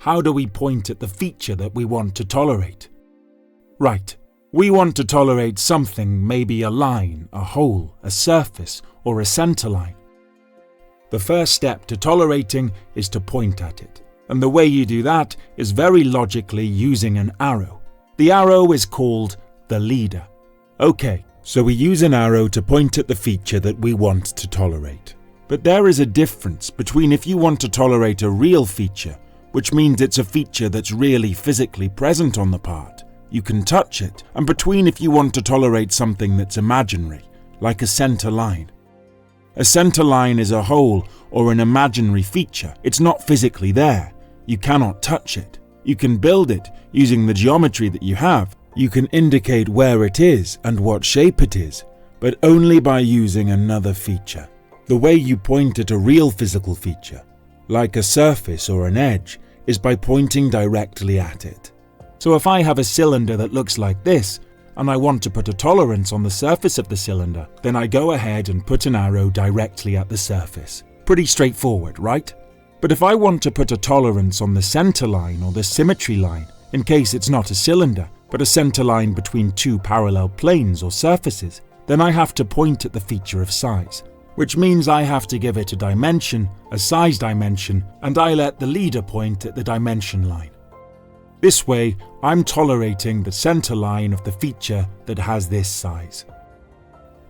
how do we point at the feature that we want to tolerate? Right, we want to tolerate something, maybe a line, a hole, a surface, or a centerline. The first step to tolerating is to point at it, and the way you do that is very logically using an arrow. The arrow is called the leader. Okay, so we use an arrow to point at the feature that we want to tolerate. But there is a difference between if you want to tolerate a real feature, which means it's a feature that's really physically present on the part, you can touch it, and between if you want to tolerate something that's imaginary, like a center line. A center line is a hole or an imaginary feature. It's not physically there. You cannot touch it. You can build it using the geometry that you have. You can indicate where it is and what shape it is, but only by using another feature. The way you point at a real physical feature, like a surface or an edge, is by pointing directly at it. So if I have a cylinder that looks like this, and I want to put a tolerance on the surface of the cylinder, then I go ahead and put an arrow directly at the surface. Pretty straightforward, right? But if I want to put a tolerance on the center line or the symmetry line, in case it's not a cylinder, but a center line between two parallel planes or surfaces, then I have to point at the feature of size, which means I have to give it a dimension, a size dimension, and I let the leader point at the dimension line. This way, I'm tolerating the center line of the feature that has this size.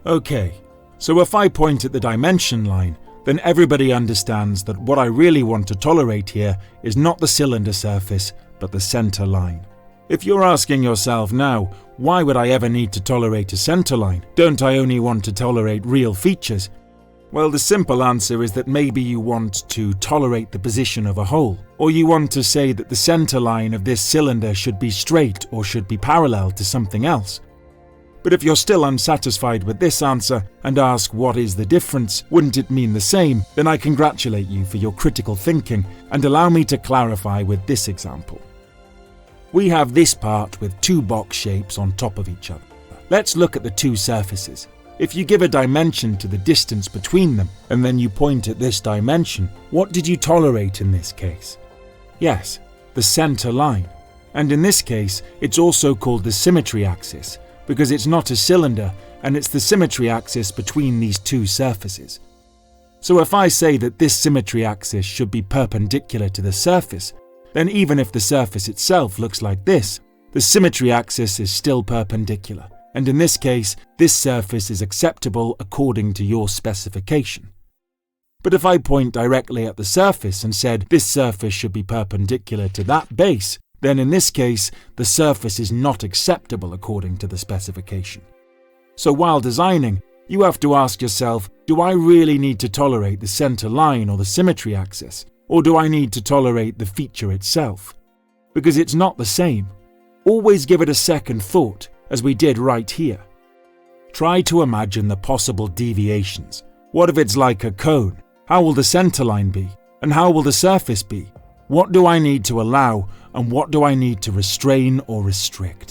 Okay, so if I point at the dimension line, then everybody understands that what I really want to tolerate here is not the cylinder surface, but the center line. If you're asking yourself now, why would I ever need to tolerate a center line? Don't I only want to tolerate real features? Well, the simple answer is that maybe you want to tolerate the position of a hole, or you want to say that the center line of this cylinder should be straight or should be parallel to something else. But if you're still unsatisfied with this answer and ask what is the difference, wouldn't it mean the same, then I congratulate you for your critical thinking and allow me to clarify with this example. We have this part with two box shapes on top of each other. Let's look at the two surfaces. If you give a dimension to the distance between them and then you point at this dimension, what did you tolerate in this case? Yes, the center line. And in this case, it's also called the symmetry axis because it's not a cylinder and it's the symmetry axis between these two surfaces. So if I say that this symmetry axis should be perpendicular to the surface, then even if the surface itself looks like this, the symmetry axis is still perpendicular. And in this case, this surface is acceptable according to your specification. But if I point directly at the surface and said this surface should be perpendicular to that base, then in this case, the surface is not acceptable according to the specification. So while designing, you have to ask yourself, do I really need to tolerate the center line or the symmetry axis? Or do I need to tolerate the feature itself? Because it's not the same. Always give it a second thought, as we did right here. Try to imagine the possible deviations. What if it's like a cone? How will the center line be? And how will the surface be? What do I need to allow and what do I need to restrain or restrict?